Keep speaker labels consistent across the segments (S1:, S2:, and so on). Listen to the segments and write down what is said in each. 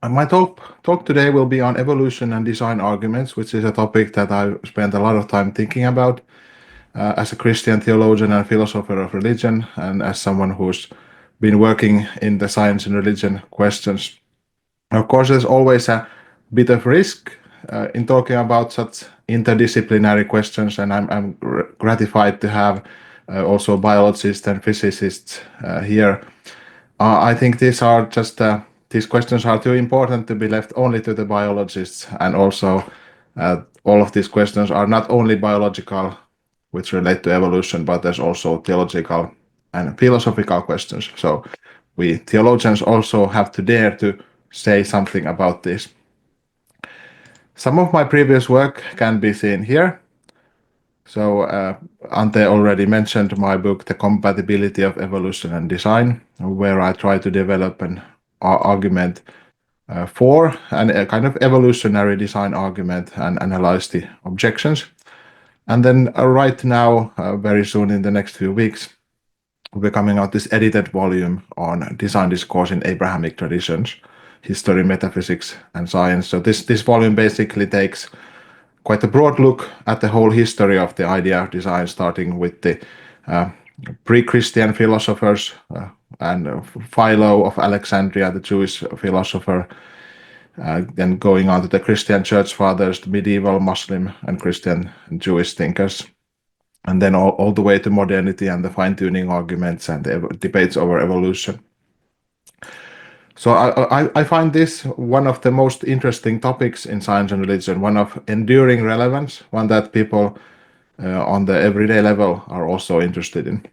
S1: My talk today will be on evolution and design arguments, which is a topic that I've spent a lot of time thinking about as a Christian theologian and philosopher of religion, and as someone who's been working in the science and religion questions. Of course, there's always a bit of risk in talking about such interdisciplinary questions, and I'm gratified to have also biologists and physicists here. I think these questions are too important to be left only to the biologists, and also all of these questions are not only biological, which relate to evolution, but there's also theological and philosophical questions. So we theologians also have to dare to say something about this. Some of my previous work can be seen here. So Ante already mentioned my book, The Compatibility of Evolution and Design, where I try to develop an argument for and a kind of evolutionary design argument and analyze the objections. And then right now, very soon in the next few weeks, we're coming out this edited volume on design discourse in Abrahamic traditions, history, metaphysics, and science. So this volume basically takes quite a broad look at the whole history of the idea of design, starting with the pre-Christian philosophers and Philo of Alexandria, the Jewish philosopher, then going on to the Christian church fathers, the medieval Muslim and Christian and Jewish thinkers, and then all the way to modernity and the fine-tuning arguments and the debates over evolution. So I find this one of the most interesting topics in science and religion, one of enduring relevance, one that people on the everyday level are also interested in.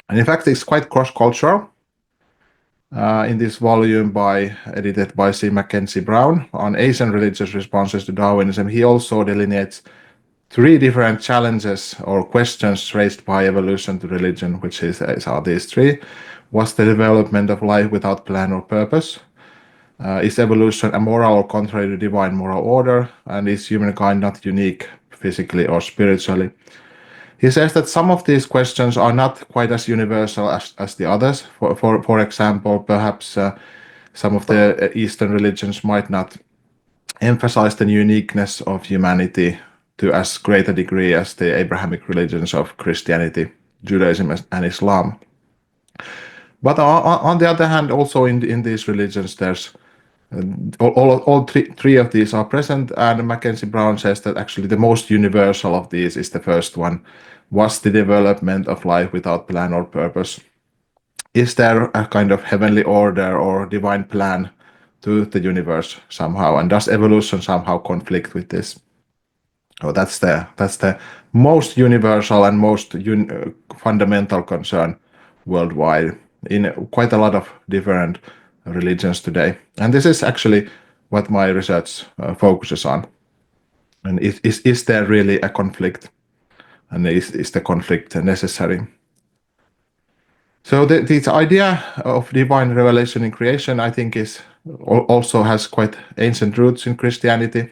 S1: And in fact, it's quite cross-cultural. In this volume edited by C. Mackenzie Brown on Asian religious responses to Darwinism, he also delineates three different challenges or questions raised by evolution to religion, which are these three. Was the development of life without plan or purpose? Is evolution amoral or contrary to divine moral order? And is humankind not unique physically or spiritually? He says that some of these questions are not quite as universal as the others. For example, perhaps some of the Eastern religions might not emphasize the uniqueness of humanity to as great a degree as the Abrahamic religions of Christianity, Judaism, and Islam. But on the other hand, also in these religions, there's all three of these are present, and Mackenzie Brown says that actually the most universal of these is the first one. Was the development of life without plan or purpose? Is there a kind of heavenly order or divine plan to the universe somehow? And does evolution somehow conflict with this? Oh, that's the most universal and most fundamental concern worldwide in quite a lot of different religions today. And this is actually what my research focuses on. And is there really a conflict? And is the conflict necessary? So this idea of divine revelation in creation, I think, also has quite ancient roots in Christianity.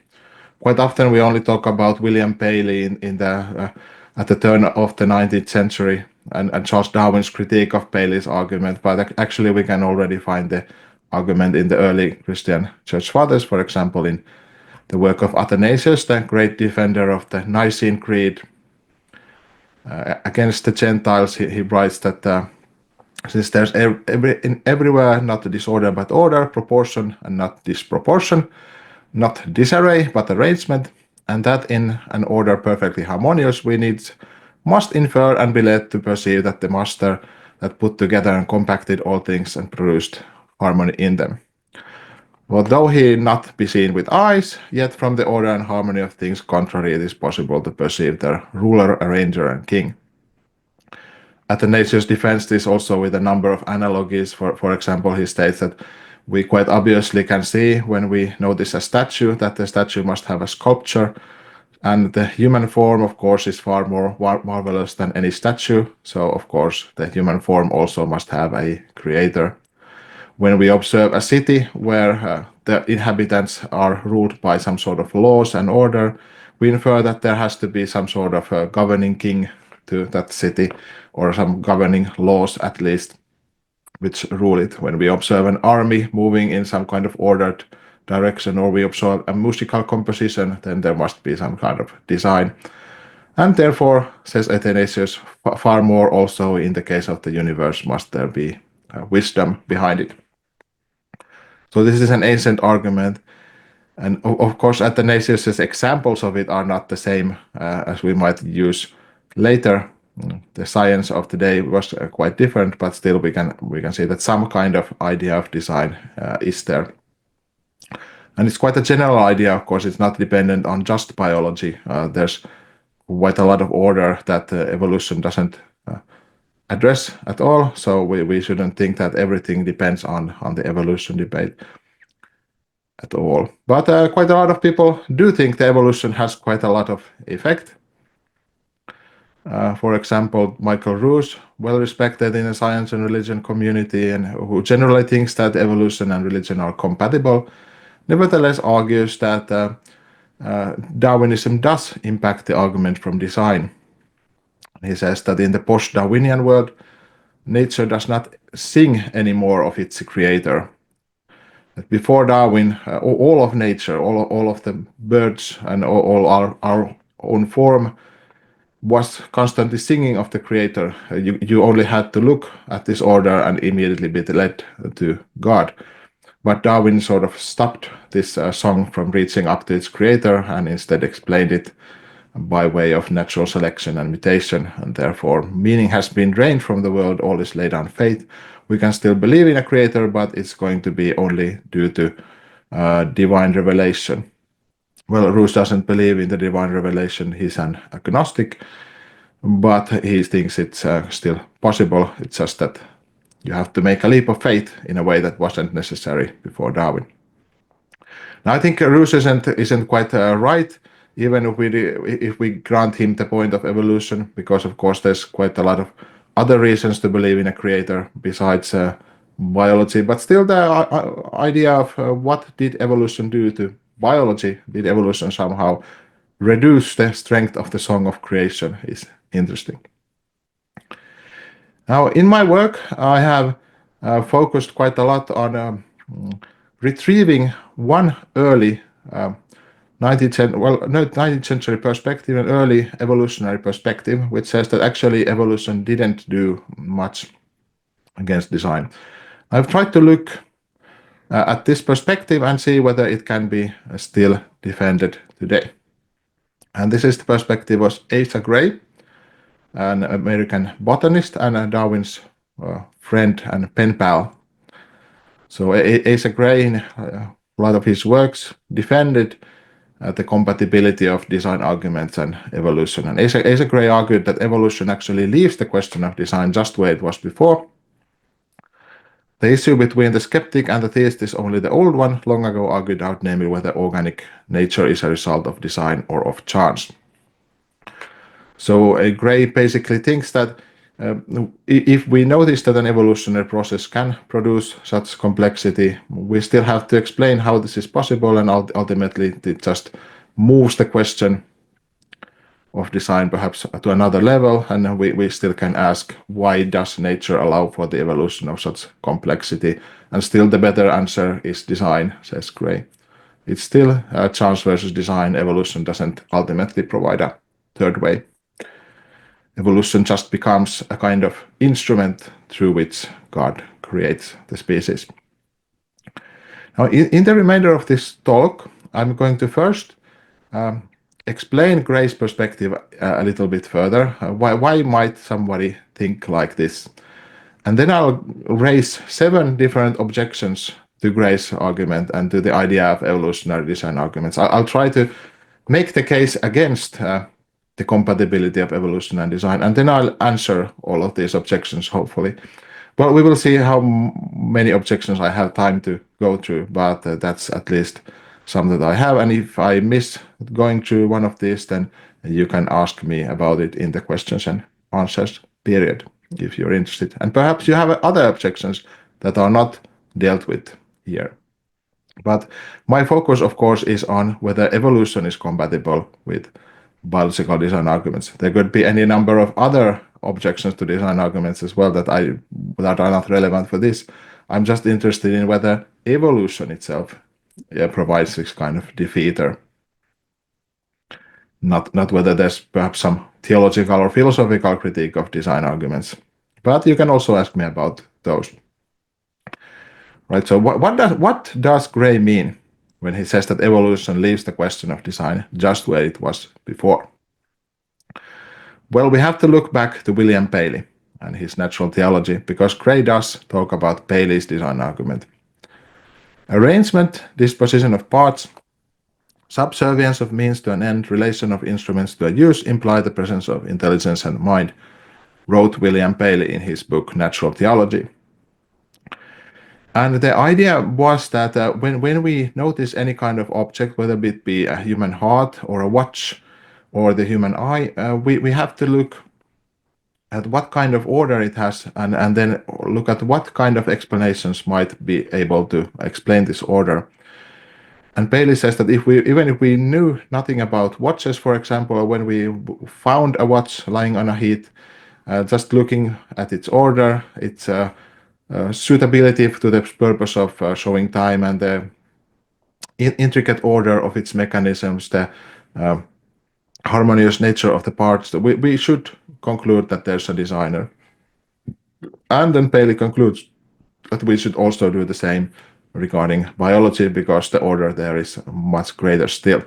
S1: Quite often we only talk about William Paley at the turn of the 19th century and Charles Darwin's critique of Paley's argument, but actually we can already find the argument in the early Christian church fathers, for example, in the work of Athanasius, the great defender of the Nicene Creed. Against the Gentiles, he writes that since there's everywhere not disorder but order, proportion and not disproportion, not disarray but arrangement, and that in an order perfectly harmonious we must infer and be led to perceive that the master that put together and compacted all things and produced harmony in them. Although he not be seen with eyes, yet from the order and harmony of things contrary it is possible to perceive their ruler, arranger, and king. Athanasius defends this also with a number of analogies. For example, he states that we quite obviously can see when we notice a statue that the statue must have a sculpture, and the human form, of course, is far more marvelous than any statue. So, of course, the human form also must have a creator. When we observe a city where the inhabitants are ruled by some sort of laws and order, we infer that there has to be some sort of a governing king to that city, or some governing laws at least. which rule it. When we observe an army moving in some kind of ordered direction, or we observe a musical composition, then there must be some kind of design. And therefore, says Athanasius, far more also in the case of the universe must there be wisdom behind it. So this is an ancient argument. And of course, Athanasius' examples of it are not the same as we might use later. The science of today was quite different, but still we can see that some kind of idea of design is there. And it's quite a general idea, of course. It's not dependent on just biology. There's quite a lot of order that evolution doesn't address at all. So we shouldn't think that everything depends on the evolution debate at all. But quite a lot of people do think the evolution has quite a lot of effect. For example, Michael Ruse, well respected in the science and religion community, and who generally thinks that evolution and religion are compatible, nevertheless argues that Darwinism does impact the argument from design. He says that in the post-Darwinian world, nature does not sing anymore of its creator. Before Darwin, all of nature, all of the birds and all our own form was constantly singing of the creator. You only had to look at this order and immediately be led to God. But Darwin sort of stopped this song from reaching up to its creator and instead explained it by way of natural selection and mutation, and therefore meaning has been drained from the world, all is laid on faith. We can still believe in a creator, but it's going to be only due to divine revelation. Well, Ruse doesn't believe in the divine revelation. He's an agnostic, but he thinks it's still possible. It's just that you have to make a leap of faith in a way that wasn't necessary before Darwin. Now, I think Ruse isn't quite right, even if we grant him the point of evolution, because of course there's quite a lot of other reasons to believe in a creator besides biology. But still, the idea of what did evolution do to biology? Did evolution somehow reduce the strength of the song of creation? Is interesting. Now, in my work, I have focused quite a lot on retrieving one early 19th century perspective, an early evolutionary perspective, which says that actually evolution didn't do much against design. I've tried to look at this perspective and see whether it can be still defended today. And this is the perspective of Asa Gray, an American botanist and Darwin's friend and pen pal. So Asa Gray, in a lot of his works, defended the compatibility of design arguments and evolution. And Asa Gray argued that evolution actually leaves the question of design just where it was before. The issue between the skeptic and the theist is only the old one, long ago argued out, namely whether organic nature is a result of design or of chance. So Gray basically thinks that if we notice that an evolutionary process can produce such complexity, we still have to explain how this is possible, and ultimately it just moves the question of design perhaps to another level, and we still can ask, why does nature allow for the evolution of such complexity? And still the better answer is design, says Gray. It's still chance versus design. Evolution doesn't ultimately provide a third way. Evolution just becomes a kind of instrument through which God creates the species. Now, in the remainder of this talk, I'm going to first explain Gray's perspective a little bit further. Why might somebody think like this? And then I'll raise 7 different objections to Gray's argument and to the idea of evolutionary design arguments. I'll try to make the case against the compatibility of evolution and design, and then I'll answer all of these objections, hopefully. Well, we will see how many objections I have time to go through, but that's at least some that I have, and if I miss going through one of these, then you can ask me about it in the questions and answers period, if you're interested. And perhaps you have other objections that are not dealt with here. But my focus, of course, is on whether evolution is compatible with biological design arguments. There could be any number of other objections to design arguments as well that are not relevant for this. I'm just interested in whether evolution itself provides this kind of defeater, not whether there's perhaps some theological or philosophical critique of design arguments. But you can also ask me about those. Right. So what does Gray mean when he says that evolution leaves the question of design just where it was before? Well, we have to look back to William Paley and his natural theology, because Gray does talk about Paley's design argument. Arrangement, disposition of parts, subservience of means to an end, relation of instruments to a use imply the presence of intelligence and mind, wrote William Paley in his book Natural Theology. And the idea was that when we notice any kind of object, whether it be a human heart or a watch or the human eye, we have to look at what kind of order it has, and then look at what kind of explanations might be able to explain this order. And Paley says that even if we knew nothing about watches, for example, or when we found a watch lying on a heath, just looking at its order, its suitability to the purpose of showing time, and the intricate order of its mechanisms, the harmonious nature of the parts, we should conclude that there's a designer. And then Paley concludes that we should also do the same regarding biology, because the order there is much greater still.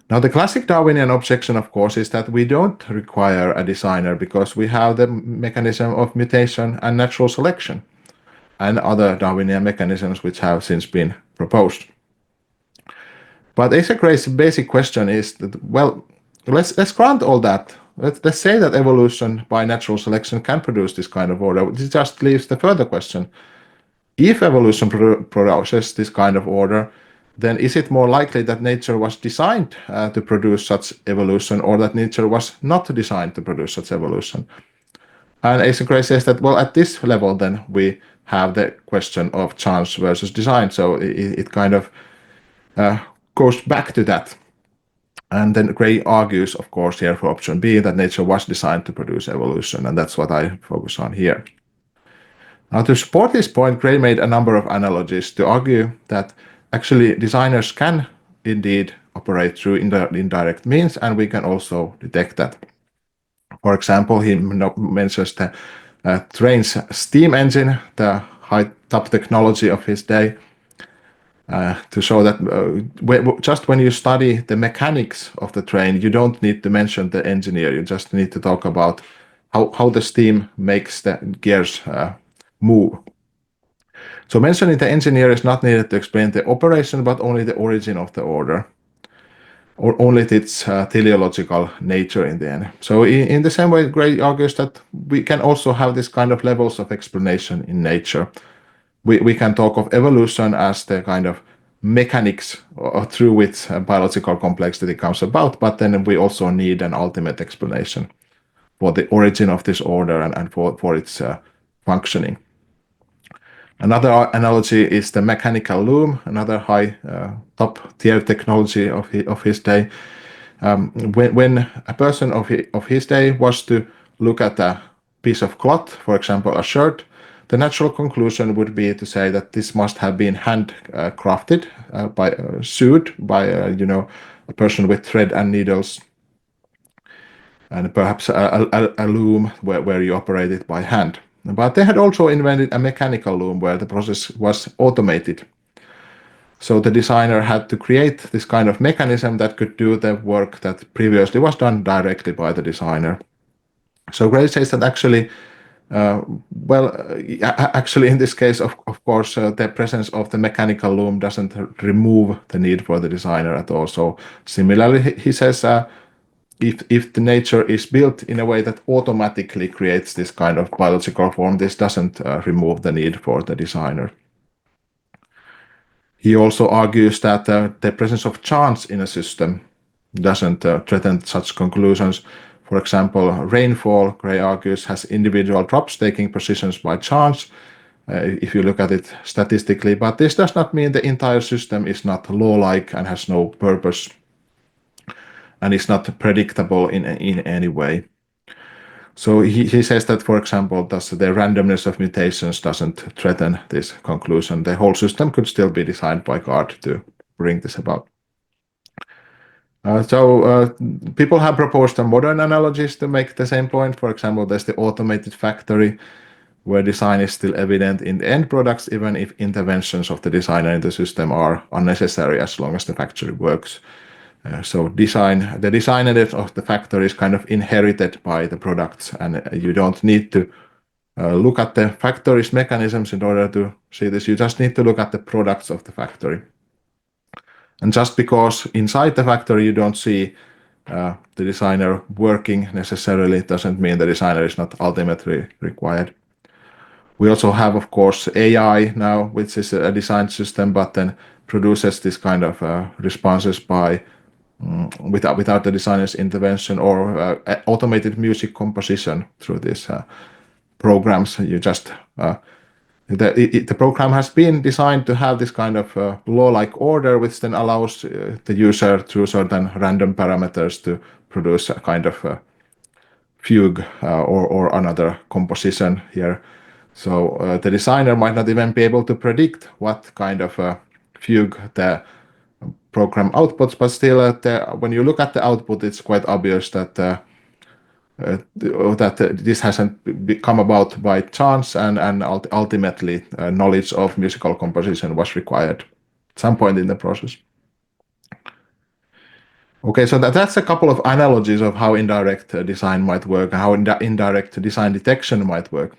S1: Now, the classic Darwinian objection, of course, is that we don't require a designer because we have the mechanism of mutation and natural selection and other Darwinian mechanisms which have since been proposed. But Asa Gray's basic question is that, well, let's grant all that. Let's say that evolution by natural selection can produce this kind of order. This just leaves the further question. If evolution produces this kind of order, then is it more likely that nature was designed to produce such evolution, or that nature was not designed to produce such evolution? And Asa Gray says that, well, at this level, then we have the question of chance versus design. So it kind of goes back to that. And then Gray argues, of course, here for option B, that nature was designed to produce evolution, and that's what I focus on here. Now, to support this point, Gray made a number of analogies to argue that actually designers can indeed operate through indirect means, and we can also detect that. For example, he mentions the train's steam engine, the high-top technology of his day, to show that just when you study the mechanics of the train, you don't need to mention the engineer. You just need to talk about how the steam makes the gears move. So mentioning the engineer is not needed to explain the operation, but only the origin of the order, or only its teleological nature in the end. So in the same way, Gray argues that we can also have this kind of levels of explanation in nature. We can talk of evolution as the kind of mechanics through which biological complexity comes about, but then we also need an ultimate explanation for the origin of this order and for its functioning. Another analogy is the mechanical loom, another high top-tier technology of his day. When a person of his day was to look at a piece of cloth, for example, a shirt, the natural conclusion would be to say that this must have been handcrafted, sewed by a person with thread and needles, and perhaps a loom where you operate it by hand. But they had also invented a mechanical loom where the process was automated. So the designer had to create this kind of mechanism that could do the work that previously was done directly by the designer. So Gray says that actually, in this case, of course, the presence of the mechanical loom doesn't remove the need for the designer at all. So similarly, he says, if the nature is built in a way that automatically creates this kind of biological form, this doesn't remove the need for the designer. He also argues that the presence of chance in a system doesn't threaten such conclusions. For example, rainfall, Gray argues, has individual drops taking positions by chance, if you look at it statistically, but this does not mean the entire system is not law-like and has no purpose. and is not predictable in any way. So he says that, for example, thus the randomness of mutations doesn't threaten this conclusion. The whole system could still be designed by God to bring this about. People have proposed some modern analogies to make the same point. For example, there's the automated factory, where design is still evident in the end products, even if interventions of the designer in the system are unnecessary as long as the factory works. The design of the factory is kind of inherited by the products, and you don't need to look at the factory's mechanisms in order to see this. You just need to look at the products of the factory. And just because inside the factory you don't see the designer working necessarily, doesn't mean the designer is not ultimately required. We also have, of course, AI now, which is a design system, but then produces this kind of responses by without the designer's intervention, or automated music composition through these programs. You just the program has been designed to have this kind of law-like order, which then allows the user through certain random parameters to produce a kind of fugue or another composition here. So the designer might not even be able to predict what kind of fugue the program outputs, but still, when you look at the output, it's quite obvious that this hasn't come about by chance, and ultimately knowledge of musical composition was required at some point in the process. Okay, so that's a couple of analogies of how indirect design might work, and how indirect design detection might work.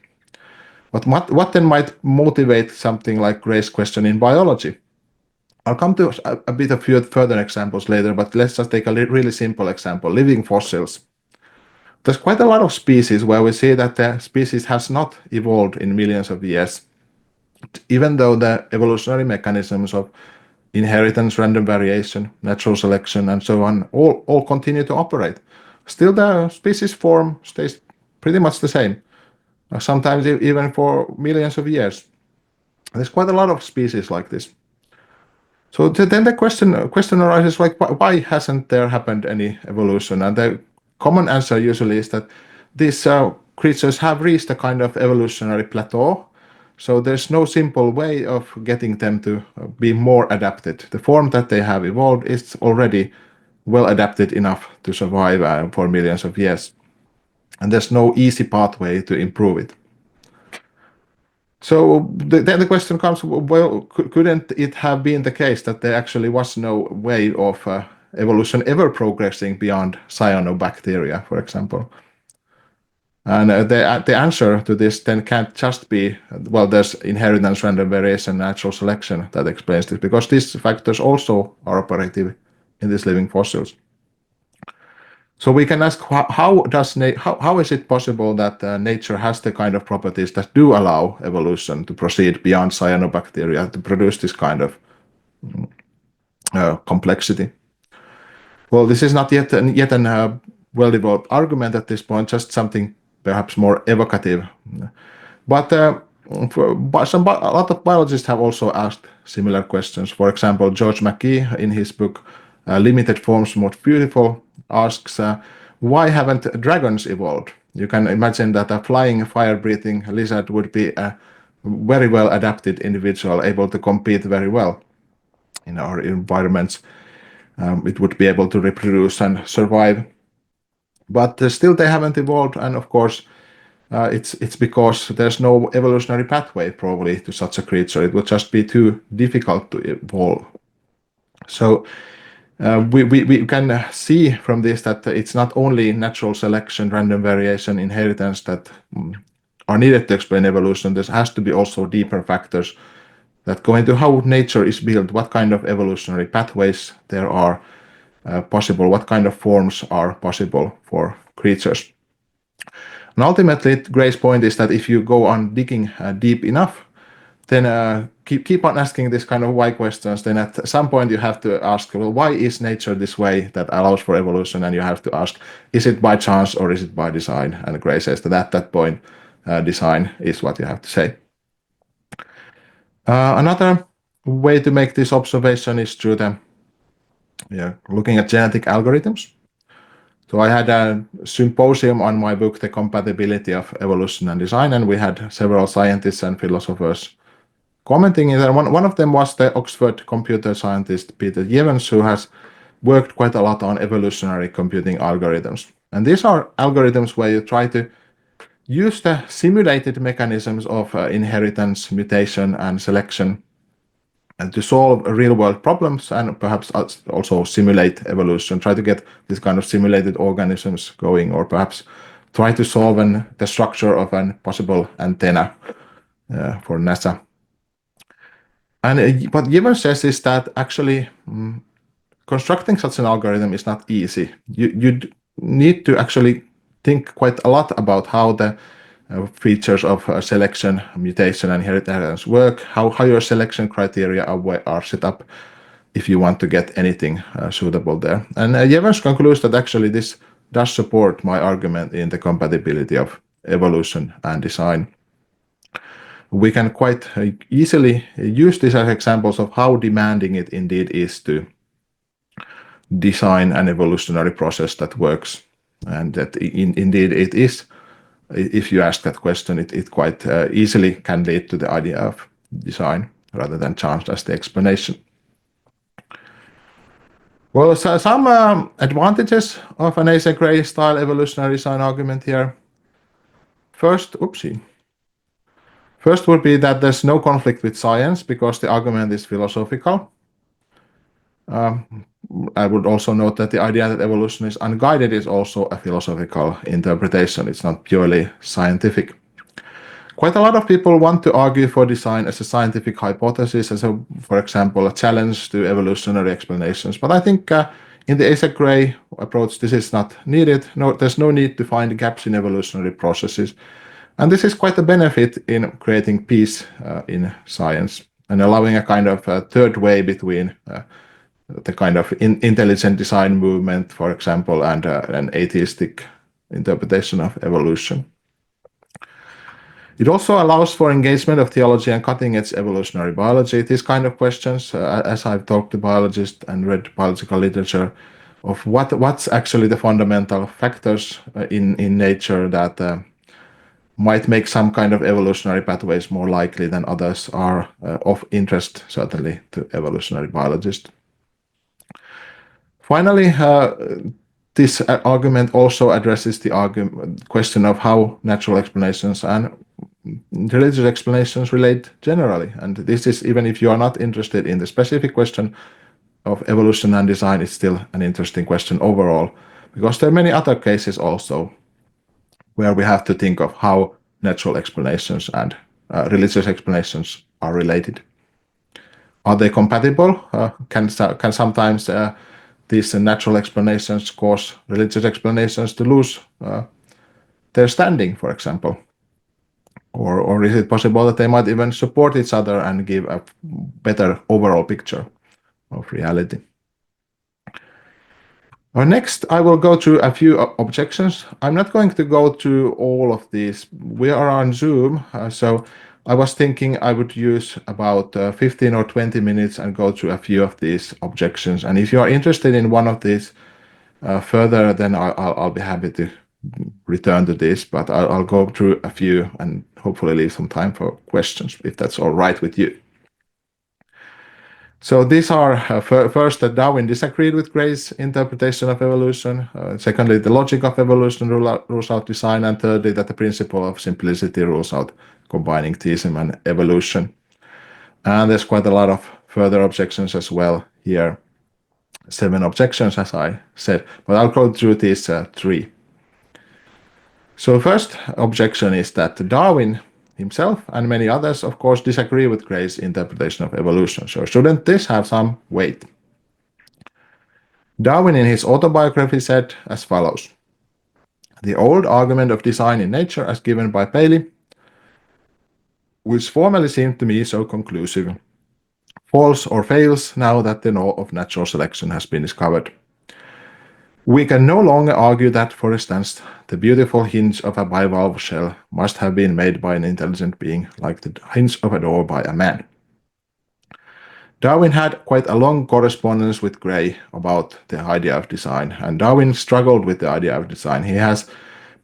S1: But what then might motivate something like Gray's question in biology? I'll come to a bit of further examples later, but let's just take a really simple example, living fossils. There's quite a lot of species where we see that the species has not evolved in millions of years, even though the evolutionary mechanisms of inheritance, random variation, natural selection, and so on all continue to operate. Still, the species form stays pretty much the same, sometimes even for millions of years. There's quite a lot of species like this. So then the question arises, like, why hasn't there happened any evolution? And the common answer usually is that these creatures have reached a kind of evolutionary plateau. So there's no simple way of getting them to be more adapted. The form that they have evolved is already well adapted enough to survive for millions of years. And there's no easy pathway to improve it. So then the question comes, well, couldn't it have been the case that there actually was no way of evolution ever progressing beyond cyanobacteria, for example? And the answer to this then can't just be, well, there's inheritance, random variation, natural selection that explains this, because these factors also are operative in these living fossils. So we can ask, how is it possible that nature has the kind of properties that do allow evolution to proceed beyond cyanobacteria to produce this kind of complexity? Well, this is not yet a well-developed argument at this point, just something perhaps more evocative. But a lot of biologists have also asked similar questions. For example, George McKee, in his book Limited Forms Most Beautiful, asks, why haven't dragons evolved? You can imagine that a flying, fire-breathing lizard would be a very well-adapted individual, able to compete very well in our environments. It would be able to reproduce and survive. But still they haven't evolved, and of course, it's because there's no evolutionary pathway probably to such a creature. It would just be too difficult to evolve. So we can see from this that it's not only natural selection, random variation, inheritance that are needed to explain evolution. There has to be also deeper factors that go into how nature is built, what kind of evolutionary pathways there are possible, what kind of forms are possible for creatures. And ultimately, Gray's point is that if you go on digging deep enough, then keep on asking this kind of why questions, then at some point you have to ask, well, why is nature this way that allows for evolution? And you have to ask, is it by chance or is it by design? And Gray says that at that point, design is what you have to say. Another way to make this observation is through looking at genetic algorithms. So I had a symposium on my book, The Compatibility of Evolution and Design, and we had several scientists and philosophers commenting. And one of them was the Oxford computer scientist Peter Jevons, who has worked quite a lot on evolutionary computing algorithms. And these are algorithms where you try to use the simulated mechanisms of inheritance, mutation, and selection and to solve real world problems and perhaps also simulate evolution, try to get this kind of simulated organisms going, or perhaps try to solve the structure of a possible antenna for NASA. And what Gibbon says is that actually constructing such an algorithm is not easy. You need to actually think quite a lot about how the features of selection, mutation, and inheritance work, how your selection criteria are set up if you want to get anything suitable there. And Jevons concludes that actually this does support my argument in the compatibility of evolution and design. We can quite easily use this as examples of how demanding it indeed is to design an evolutionary process that works, and that indeed it is. If you ask that question, it quite easily can lead to the idea of design rather than chance as the explanation. Well, so some advantages of an Asa Gray style evolutionary design argument here. First would be that there's no conflict with science because the argument is philosophical. I would also note that the idea that evolution is unguided is also a philosophical interpretation. It's not purely scientific. Quite a lot of people want to argue for design as a scientific hypothesis, as for example, a challenge to evolutionary explanations. But I think in the Asa Gray approach, this is not needed. No, there's no need to find gaps in evolutionary processes. And this is quite a benefit in creating peace in science and allowing a kind of third way between the kind of intelligent design movement, for example, and an atheistic interpretation of evolution. It also allows for engagement of theology and cutting-edge evolutionary biology. These kind of questions, as I've talked to biologists and read biological literature, of what's actually the fundamental factors in nature that might make some kind of evolutionary pathways more likely than others, are of interest, certainly, to evolutionary biologists. Finally, this argument also addresses the question of how natural explanations and religious explanations relate generally. And this is, even if you are not interested in the specific question of evolution and design, it's still an interesting question overall, because there are many other cases also where we have to think of how natural explanations and religious explanations are related. Are they compatible? Can sometimes these natural explanations cause religious explanations to lose their standing, for example? Or is it possible that they might even support each other and give a better overall picture of reality? Next, I will go through a few objections. I'm not going to go through all of these. We are on Zoom, so I was thinking I would use about 15 or 20 minutes and go through a few of these objections. And if you are interested in one of these further, then I'll be happy to return to this, but I'll go through a few and hopefully leave some time for questions, if that's all right with you. So these are, first, that Darwin disagreed with Gray's interpretation of evolution. Secondly, the logic of evolution rules out design. And thirdly, that the principle of simplicity rules out combining theism and evolution. And there's quite a lot of further objections as well here. 7 objections, as I said, but I'll go through these 3. So first objection is that Darwin himself and many others, of course, disagree with Gray's interpretation of evolution. So shouldn't this have some weight? Darwin in his autobiography said as follows: "The old argument of design in nature as given by Paley, which formerly seemed to me so conclusive, falls or fails now that the law of natural selection has been discovered. We can no longer argue that, for instance, the beautiful hinge of a bivalve shell must have been made by an intelligent being like the hinge of a door by a man. Darwin had quite a long correspondence with Gray about the idea of design, and Darwin struggled with the idea of design. He has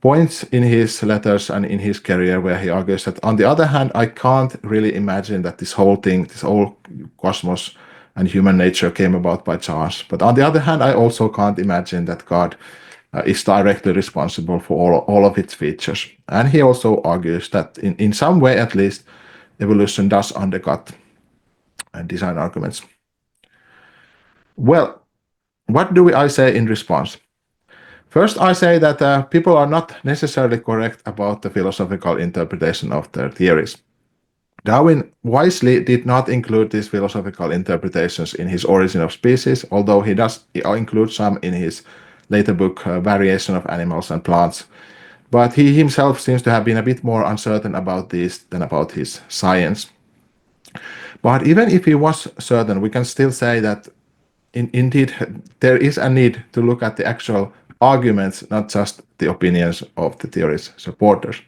S1: points in his letters and in his career where he argues that, on the other hand, I can't really imagine that this whole thing, this whole cosmos and human nature came about by chance. But on the other hand, I also can't imagine that God is directly responsible for all of its features. And he also argues that, in some way at least, evolution does undercut design arguments. Well, what do I say in response? First, I say that people are not necessarily correct about the philosophical interpretation of their theories. Darwin wisely did not include these philosophical interpretations in his Origin of Species, although he does include some in his later book, Variation of Animals and Plants. But he himself seems to have been a bit more uncertain about these than about his science. But even if he was certain, we can still say that indeed there is a need to look at the actual arguments, not just the opinions of the theory's supporters.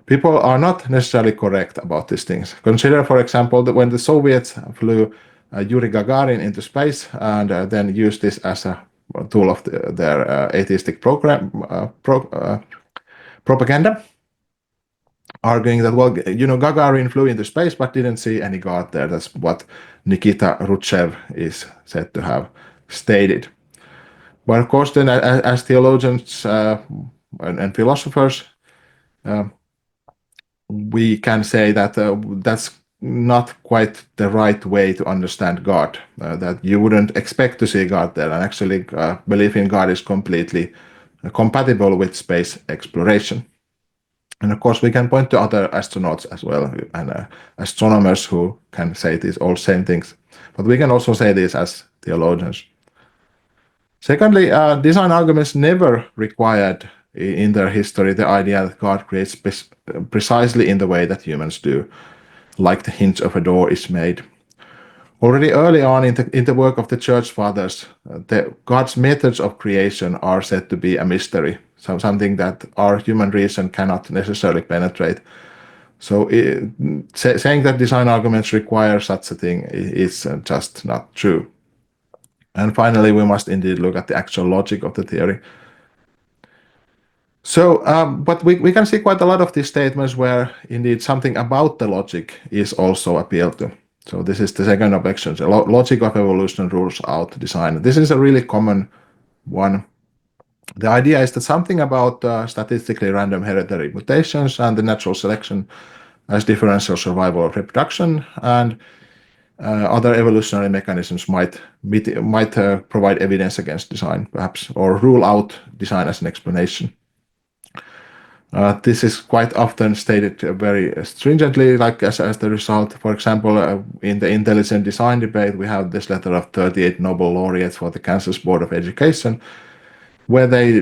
S1: People are not necessarily correct about these things. Consider, for example, that when the Soviets flew Yuri Gagarin into space and then used this as a tool of their atheistic propaganda, arguing that, well, Gagarin flew into space but didn't see any God there. That's what Nikita Khrushchev is said to have stated. But of course, then, as theologians and philosophers, we can say that that's not quite the right way to understand God. That you wouldn't expect to see God there, and actually, belief in God is completely compatible with space exploration. And of course, we can point to other astronauts as well and astronomers who can say these all same things. But we can also say this as theologians. Secondly, design arguments never required in their history the idea that God creates precisely in the way that humans do, like the hinge of a door is made. Already early on in the work of the Church Fathers, God's methods of creation are said to be a mystery, something that our human reason cannot necessarily penetrate. So saying that design arguments require such a thing is just not true. And finally, we must indeed look at the actual logic of the theory. So, but we can see quite a lot of these statements where indeed something about the logic is also appealed to. So this is the second objection. The logic of evolution rules out design. This is a really common one. The idea is that something about statistically random hereditary mutations and the natural selection as differential survival or reproduction and other evolutionary mechanisms might provide evidence against design, perhaps, or rule out design as an explanation. This is quite often stated very stringently, like as the result. For example, in the intelligent design debate, we have this letter of 38 Nobel laureates for the Kansas Board of Education, where they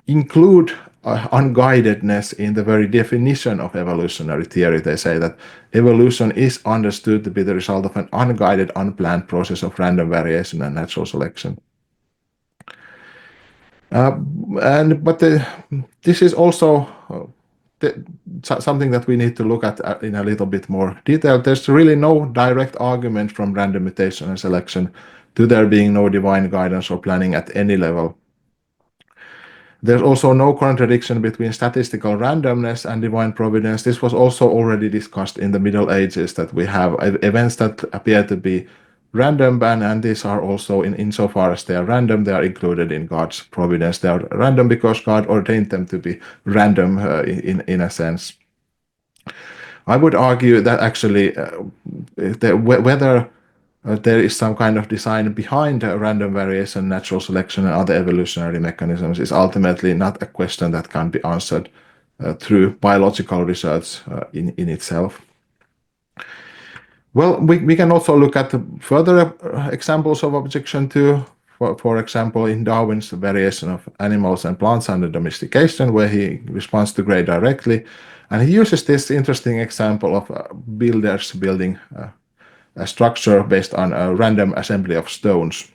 S1: include unguidedness in the very definition of evolutionary theory. They say that evolution is understood to be the result of an unguided, unplanned process of random variation and natural selection. This is also something that we need to look at in a little bit more detail. There's really no direct argument from random mutation and selection to there being no divine guidance or planning at any level. There's also no contradiction between statistical randomness and divine providence. This was also already discussed in the Middle Ages, that we have events that appear to be random, and these are also, insofar as they are random, they are included in God's providence. They are random because God ordained them to be random in a sense. I would argue that actually whether there is some kind of design behind random variation, natural selection, and other evolutionary mechanisms is ultimately not a question that can be answered through biological research in itself. Well, we can also look at further examples of objection to, for example, in Darwin's Variation of Animals and Plants under Domestication, where he responds to Gray directly. And he uses this interesting example of builders building a structure based on a random assembly of stones.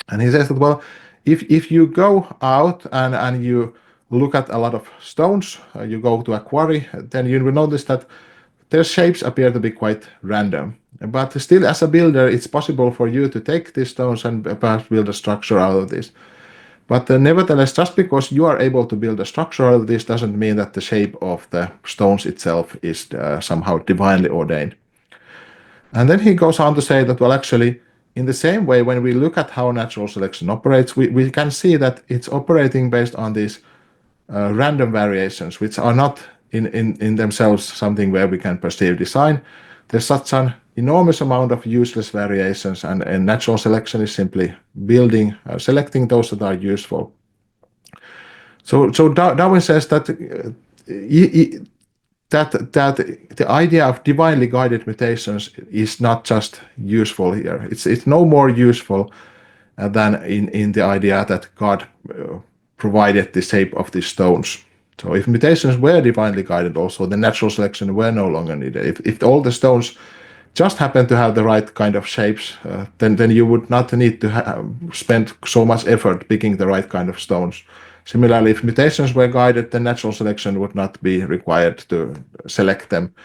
S1: And he says that, well, if you go out and you look at a lot of stones, you go to a quarry, then you will notice that their shapes appear to be quite random. But still, as a builder, it's possible for you to take these stones and perhaps build a structure out of this. But nevertheless, just because you are able to build a structure out of this doesn't mean that the shape of the stones itself is somehow divinely ordained. And then he goes on to say that, well, actually, in the same way, when we look at how natural selection operates, we can see that it's operating based on these random variations, which are not in themselves something where we can perceive design. There's such an enormous amount of useless variations, and natural selection is simply building, selecting those that are useful. So Darwin says that that the idea of divinely guided mutations is not just useful here. It's no more useful than in the idea that God provided the shape of these stones. So if mutations were divinely guided also, then natural selection were no longer needed. If all the stones just happen to have the right kind of shapes, then you would not need to spend so much effort picking the right kind of stones. Similarly, if mutations were guided, then natural selection would not be required to select them.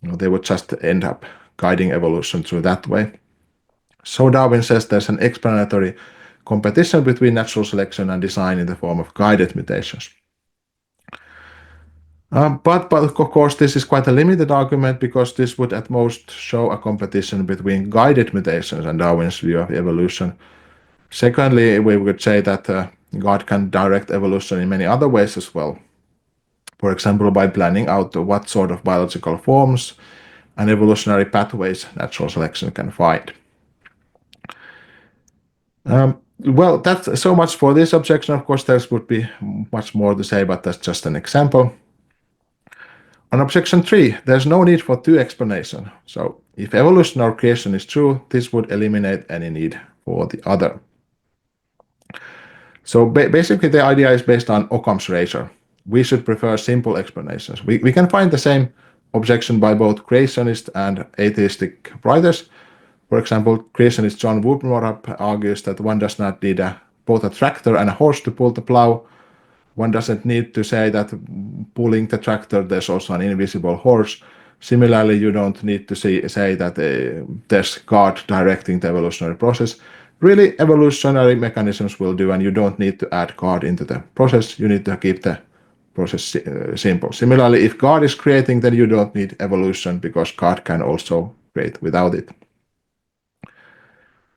S1: They would just end up guiding evolution through that way. So Darwin says there's an explanatory competition between natural selection and design in the form of guided mutations. But of course, this is quite a limited argument because this would at most show a competition between guided mutations and Darwin's view of evolution. Secondly, we would say that God can direct evolution in many other ways as well. For example, by planning out what sort of biological forms and evolutionary pathways natural selection can find. Well, that's so much for this objection. Of course, there would be much more to say, but that's just an example. On objection 3, there's no need for two explanations. So if evolution or creation is true, this would eliminate any need for the other. So basically, the idea is based on Occam's razor. We should prefer simple explanations. We can find the same objection by both creationist and atheistic writers. For example, creationist John Woodward argues that one does not need both a tractor and a horse to pull the plow. One doesn't need to say that pulling the tractor, there's also an invisible horse. Similarly, you don't need to say that there's God directing the evolutionary process. Really, evolutionary mechanisms will do, and you don't need to add God into the process. You need to keep the process simple. Similarly, if God is creating, then you don't need evolution because God can also create without it.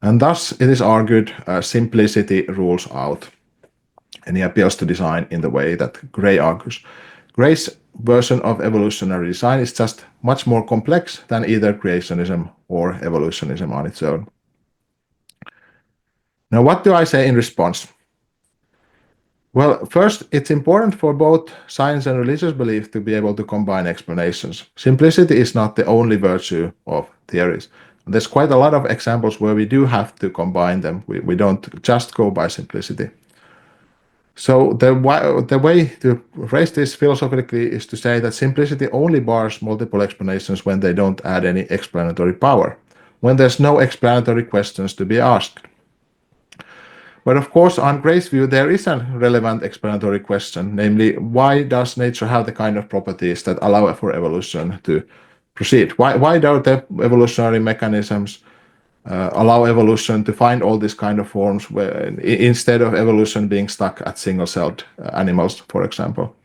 S1: And thus, it is argued simplicity rules out. And he appeals to design in the way that Gray argues. Gray's version of evolutionary design is just much more complex than either creationism or evolutionism on its own. Now, what do I say in response? Well, first, it's important for both science and religious belief to be able to combine explanations. Simplicity is not the only virtue of theories. There's quite a lot of examples where we do have to combine them. We don't just go by simplicity. So the way to phrase this philosophically is to say that simplicity only bars multiple explanations when they don't add any explanatory power, when there's no explanatory questions to be asked. But of course, on Gray's view, there is a relevant explanatory question, namely, why does nature have the kind of properties that allow for evolution to proceed? Why do the evolutionary mechanisms allow evolution to find all these kind of forms instead of evolution being stuck at single-celled animals, for example?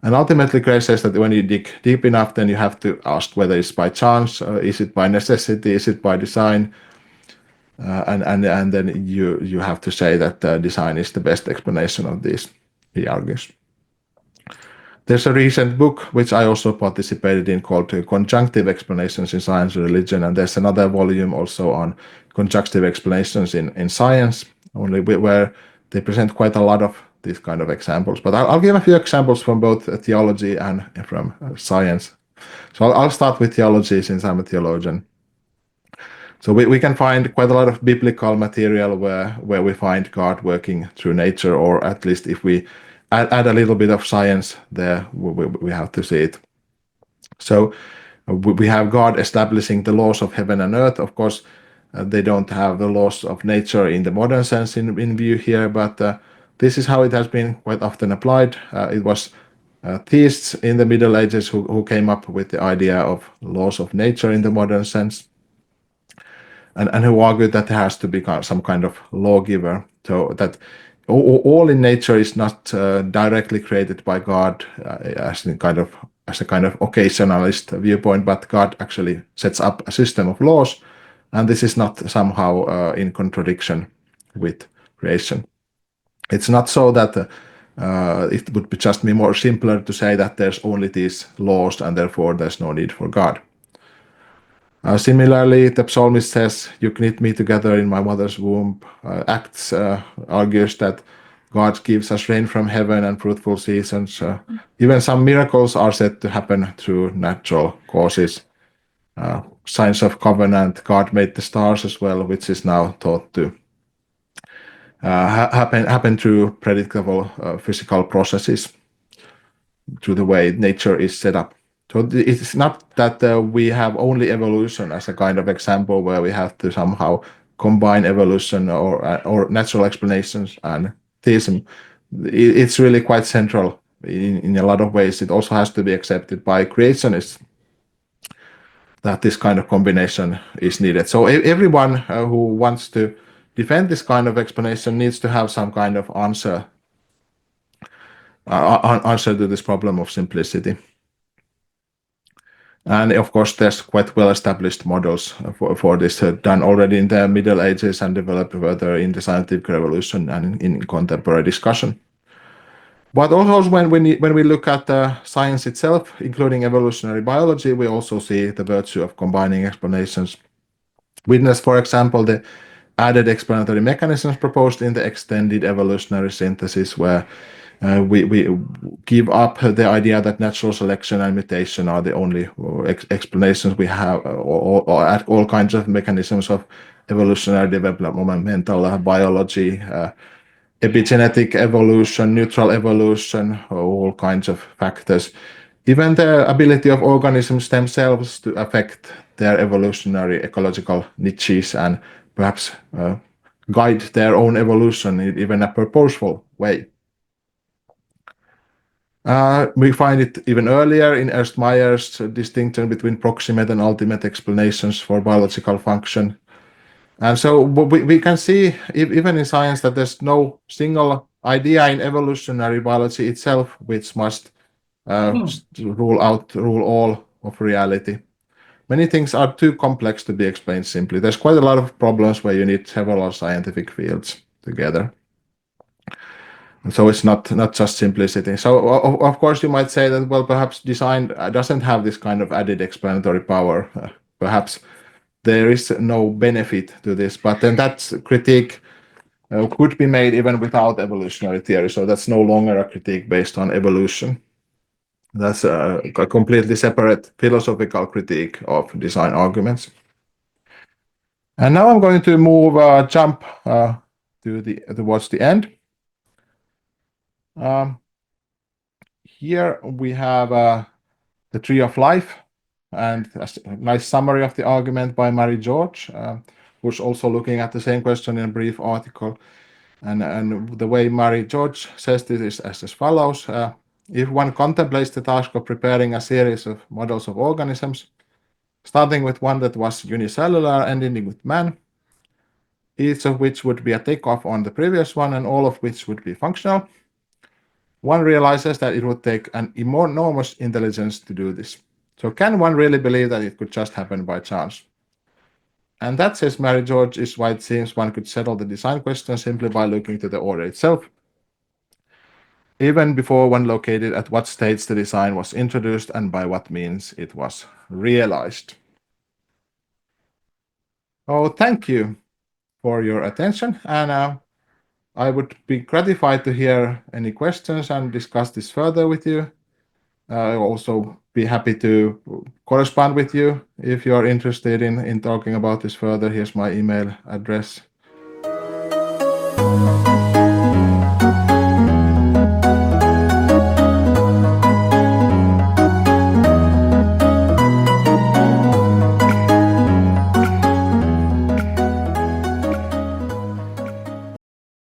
S1: And ultimately, Gray says that when you dig deep enough, then you have to ask whether it's by chance, is it by necessity, is it by design? And then you have to say that design is the best explanation of this, he argues. There's a recent book which I also participated in called Conjunctive Explanations in Science and Religion, and there's another volume also on conjunctive explanations in science, only where they present quite a lot of these kind of examples. But I'll give a few examples from both theology and from science. So I'll start with theology since I'm a theologian. So we can find quite a lot of biblical material where we find God working through nature, or at least if we add a little bit of science there, we have to see it. So we have God establishing the laws of heaven and earth. Of course, they don't have the laws of nature in the modern sense in view here, but this is how it has been quite often applied. It was theists in the Middle Ages who came up with the idea of laws of nature in the modern sense. and who argued that there has to be some kind of lawgiver, so that all in nature is not directly created by God as a kind of occasionalist viewpoint, but God actually sets up a system of laws, and this is not somehow in contradiction with creation. It's not so that it would be just be more simpler to say that there's only these laws and therefore there's no need for God. Similarly, the psalmist says, "You knit me together in my mother's womb." Acts argues that God gives us rain from heaven and fruitful seasons. Even some miracles are said to happen through natural causes. Signs of covenant, God made the stars as well, which is now thought to happen through predictable physical processes, through the way nature is set up. So it's not that we have only evolution as a kind of example where we have to somehow combine evolution or natural explanations and theism. It's really quite central in a lot of ways. It also has to be accepted by creationists that this kind of combination is needed. So everyone who wants to defend this kind of explanation needs to have some kind of answer to this problem of simplicity. And of course, there's quite well-established models for this done already in the Middle Ages and developed further in the scientific revolution and in contemporary discussion. But also when we look at science itself, including evolutionary biology, we also see the virtue of combining explanations. Witness, for example, the added explanatory mechanisms proposed in the extended evolutionary synthesis, where we give up the idea that natural selection and mutation are the only explanations we have, or at all kinds of mechanisms of evolutionary developmental biology, epigenetic evolution, neutral evolution, all kinds of factors. Even the ability of organisms themselves to affect their evolutionary ecological niches and perhaps guide their own evolution in even a purposeful way. We find it even earlier in Ernst Mayer's distinction between proximate and ultimate explanations for biological function. And so we can see, even in science, that there's no single idea in evolutionary biology itself which must rule all of reality. Many things are too complex to be explained simply. There's quite a lot of problems where you need several scientific fields together. And so it's not just simplicity. So of course you might say that, well, perhaps design doesn't have this kind of added explanatory power. Perhaps there is no benefit to this, but then that critique could be made even without evolutionary theory. So that's no longer a critique based on evolution. That's a completely separate philosophical critique of design arguments. And now I'm going to jump towards the end. Here we have the tree of life, and a nice summary of the argument by Mary George, who's also looking at the same question in a brief article. And the way Mary George says this is as follows. If one contemplates the task of preparing a series of models of organisms, starting with one that was unicellular and ending with man, each of which would be a takeoff on the previous one and all of which would be functional, one realizes that it would take an enormous intelligence to do this. So can one really believe that it could just happen by chance? And that, says Mary George, is why it seems one could settle the design question simply by looking to the order itself, even before one located at what stage the design was introduced and by what means it was realized. Oh, thank you for your attention, and I would be gratified to hear any questions and discuss this further with you. I'll also be happy to correspond with you if you're interested in talking about this further. Here's my email address.